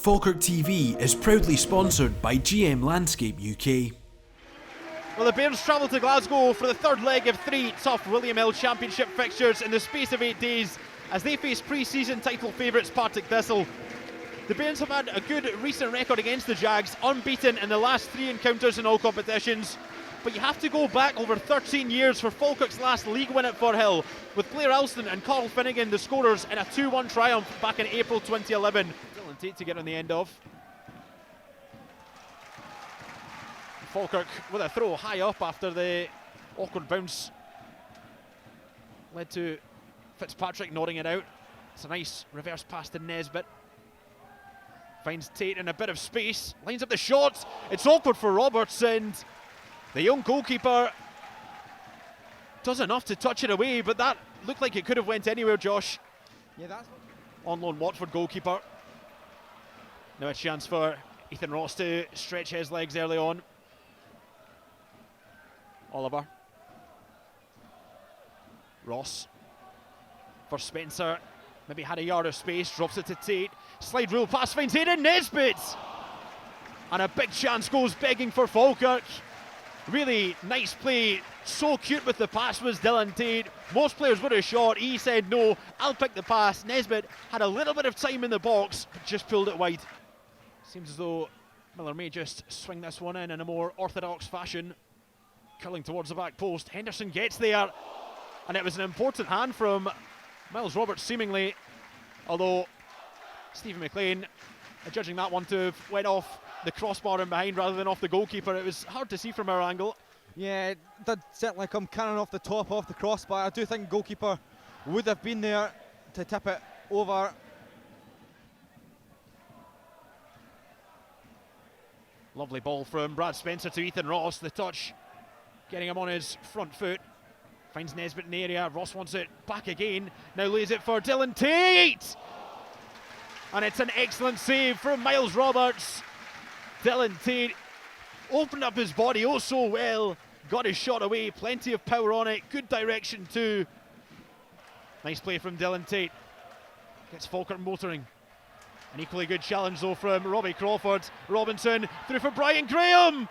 Falkirk TV is proudly sponsored by GM Landscape UK. Well, the Bairns travel to Glasgow for the third leg of 3 tough William Hill Championship fixtures in the space of 8 days as they face pre-season title favourites Partick Thistle. The Bairns have had a good recent record against the Jags, unbeaten in the last 3 encounters in all competitions. But you have to go back over 13 years for Falkirk's last league win at Firhill, with Blair Alston and Carl Finnegan the scorers in a 2-1 triumph back in April 2011. Dylan Tate to get on the end of. Falkirk with a throw high up after the awkward bounce led to Fitzpatrick nodding it out. It's a nice reverse pass to Nesbitt. Finds Tate in a bit of space, lines up the shot. It's awkward for Roberts, and the young goalkeeper does enough to touch it away, but that looked like it could have went anywhere, Josh. Yeah, that's on loan Watford goalkeeper. Now a chance for Ethan Ross to stretch his legs early on. Oliver. Ross for Spencer. Maybe had a yard of space, drops it to Tate. Slide rule pass finds Hayden Nesbitt. And a big chance goes begging for Falkirk. Really nice play. So cute with the pass was Dylan Tate. Most players would have shot. He said no, I'll pick the pass. Nesbitt had a little bit of time in the box, but just pulled it wide. Seems as though Miller may just swing this one in a more orthodox fashion. Curling towards the back post. Henderson gets there. And it was an important hand from Miles Roberts, seemingly. Although Stephen McLean judging that one to have went off the crossbar and behind rather than off the goalkeeper. It was hard to see from our angle. Yeah, it did certainly come cannon off the top off the crossbar. I do think goalkeeper would have been there to tip it over. Lovely ball from Brad Spencer to Ethan Ross. The touch getting him on his front foot. Finds Nesbitt in the area. Ross wants it back again. Now lays it for Dylan Tate. And it's an excellent save from Miles Roberts. Dylan Tate opened up his body oh so well. Got his shot away. Plenty of power on it. Good direction too. Nice play from Dylan Tate. Gets Falkirk motoring. An equally good challenge though from Robbie Crawford. Robinson through for Brian Graham.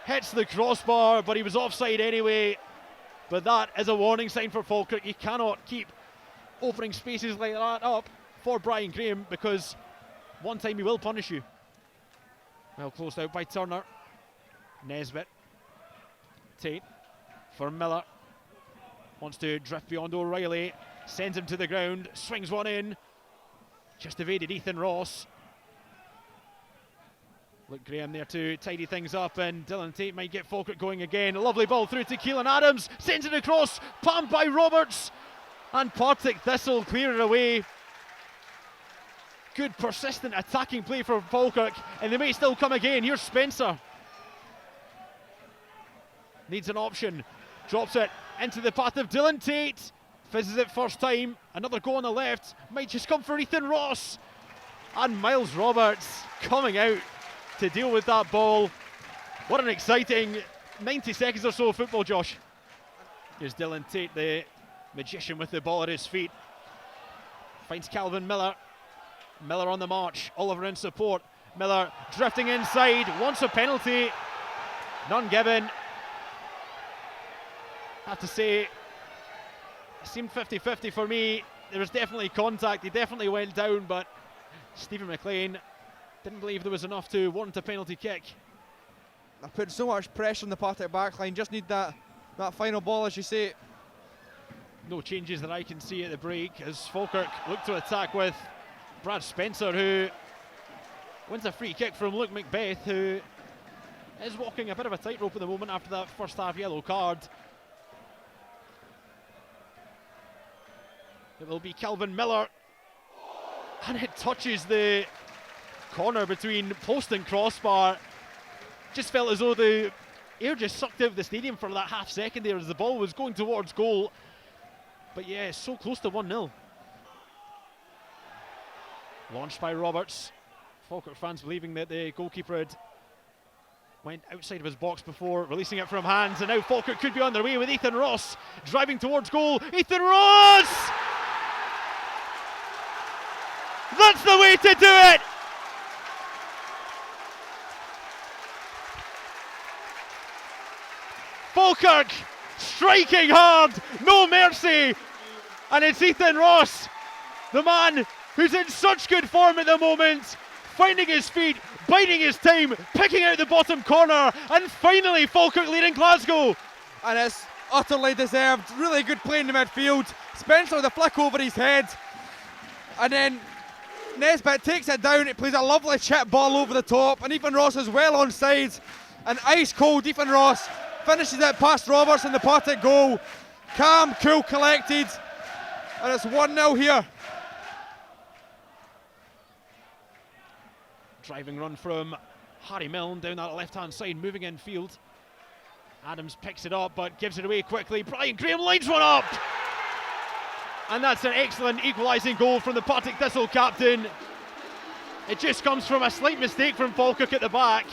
Hits the crossbar, but he was offside anyway. But that is a warning sign for Falkirk. You cannot keep opening spaces like that up for Brian Graham, because one time he will punish you. Well closed out by Turner. Nesbitt. Tate for Miller. Wants to drift beyond O'Reilly. Sends him to the ground. Swings one in. Just evaded Ethan Ross. Luke Graham there to tidy things up, and Dylan Tate might get Falkirk going again. A lovely ball through to Keelan Adams. Sends it across. Palmed by Roberts. And Partick Thistle clear it away. Good persistent attacking play for Falkirk, and they may still come again. Here's Spencer. Needs an option. Drops it into the path of Dylan Tate. Fizzes it first time. Another go on the left. Might just come for Ethan Ross. And Miles Roberts coming out to deal with that ball. What an exciting 90 seconds or so of football, Josh. Here's Dylan Tate, the magician with the ball at his feet. Finds Calvin Miller. Miller on the march. Oliver in support. Miller drifting inside. Wants a penalty. None given. Have to say, it seemed 50-50 for me. There was definitely contact. He definitely went down, but Stephen McLean didn't believe there was enough to warrant a penalty kick. I put so much pressure on the Partick backline. Just need that final ball, as you say. No changes that I can see at the break as Falkirk look to attack with Brad Spencer, who wins a free kick from Luke Macbeth, who is walking a bit of a tightrope at the moment after that first half yellow card. It will be Calvin Miller, and it touches the corner between post and crossbar. Just felt as though the air just sucked out of the stadium for that half second there as the ball was going towards goal. But yeah, so close to 1-0. Launched by Roberts. Falkirk fans believing that the goalkeeper had went outside of his box before releasing it from hands, and now Falkirk could be on their way with Ethan Ross driving towards goal. Ethan Ross! The That's the way to do it! Falkirk striking hard, no mercy, and it's Ethan Ross, the man who's in such good form at the moment, finding his feet, biding his time, picking out the bottom corner, and finally Falkirk leading Glasgow. And it's utterly deserved. Really good play in the midfield. Spencer with a flick over his head, and then Nesbitt takes it down. It plays a lovely chip ball over the top, and Ethan Ross is well onside, and ice cold Ethan Ross finishes it past Roberts in the Partick goal. Calm, cool, collected, and it's 1-0 here. Driving run from Harry Milne down that left-hand side, moving in field. Adams picks it up but gives it away quickly. Brian Graham lines one up! And that's an excellent equalising goal from the Partick Thistle captain. It just comes from a slight mistake from Falkirk at the back.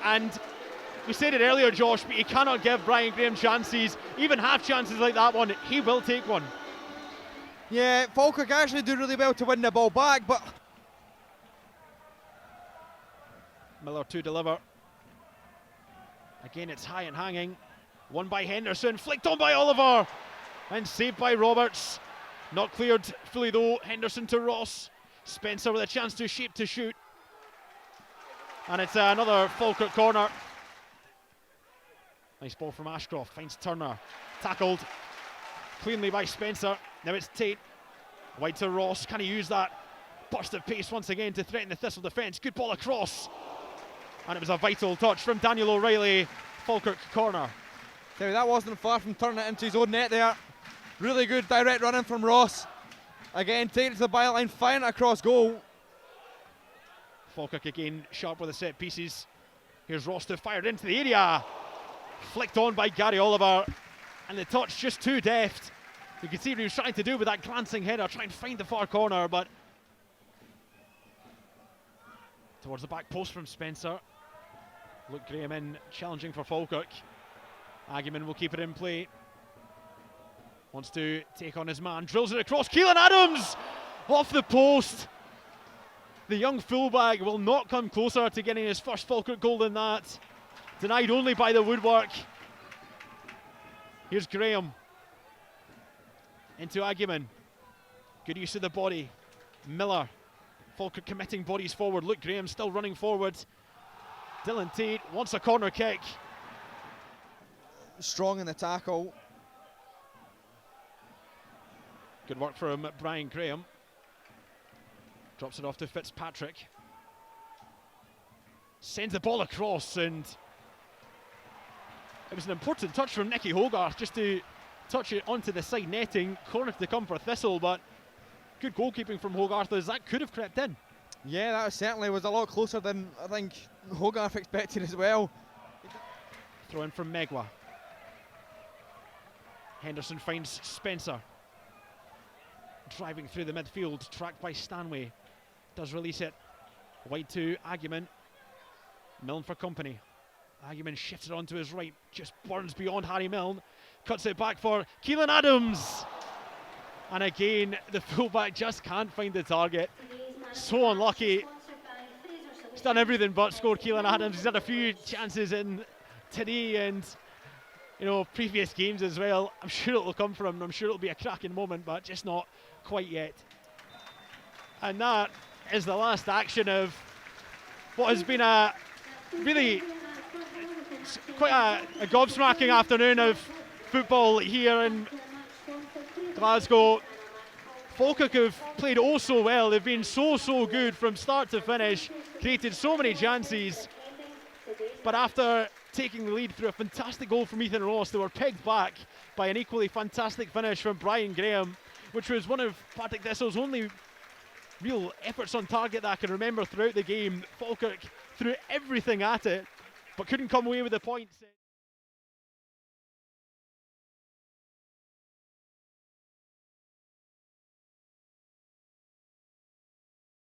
And we said it earlier, Josh, but you cannot give Brian Graham chances, even half chances like that one. He will take one. Yeah, Falkirk actually do really well to win the ball back, but Miller to deliver. Again, it's high and hanging. Won by Henderson, flicked on by Oliver, and saved by Roberts. Not cleared fully though. Henderson to Ross. Spencer with a chance to shape to shoot. And it's another Falkirk corner. Nice ball from Ashcroft, finds Turner. Tackled cleanly by Spencer. Now it's Tate. Wide to Ross. Can he use that burst of pace once again to threaten the Thistle defence? Good ball across. And it was a vital touch from Daniel O'Reilly. Falkirk corner. so that wasn't far from turning it into his own net there. Really good direct running from Ross. Again, taking it to the byline, firing it across goal. Falkirk again sharp with the set pieces. Here's Ross to fire it into the area. Flicked on by Gary Oliver. And the touch just too deft. You can see what he was trying to do with that glancing header, trying to find the far corner, but towards the back post from Spencer. Luke Graham in, challenging for Falkirk. Agyeman will keep it in play. Wants to take on his man, drills it across. Keelan Adams off the post. The young fullback will not come closer to getting his first Falkirk goal than that. Denied only by the woodwork. Here's Graham into Agyeman. Good use of the body. Miller. Falkirk committing bodies forward. Luke Graham still running forward. Dylan Tate wants a corner kick. Strong in the tackle. Good work from Brian Graham. Drops it off to Fitzpatrick. Sends the ball across, and it was an important touch from Nicky Hogarth just to touch it onto the side netting. Corner to come for Thistle, but good goalkeeping from Hogarth as that could have crept in. Yeah, that certainly was a lot closer than I think Hogarth expected as well. Throw in from Megwa. Henderson finds Spencer. Driving through the midfield, tracked by Stanway. Does release it. Wide to Agyeman. Milne for company. Agyeman shifts it onto his right. Just burns beyond Harry Milne. Cuts it back for Keelan Adams. And again, the fullback just can't find the target. So unlucky. He's done everything but score. Keelan Adams. He's had a few chances in today and previous games as well. I'm sure it'll come from him. I'm sure it'll be a cracking moment, but just not quite yet. And that is the last action of what has been a really quite a gobsmacking afternoon of football here in Glasgow. Falkirk have played oh so well. They've been so good from start to finish, created so many chances, but after taking the lead through a fantastic goal from Ethan Ross, they were pegged back by an equally fantastic finish from Brian Graham, which was one of Partick Thistle's only real efforts on target that I can remember throughout the game. Falkirk threw everything at it, but couldn't come away with the points.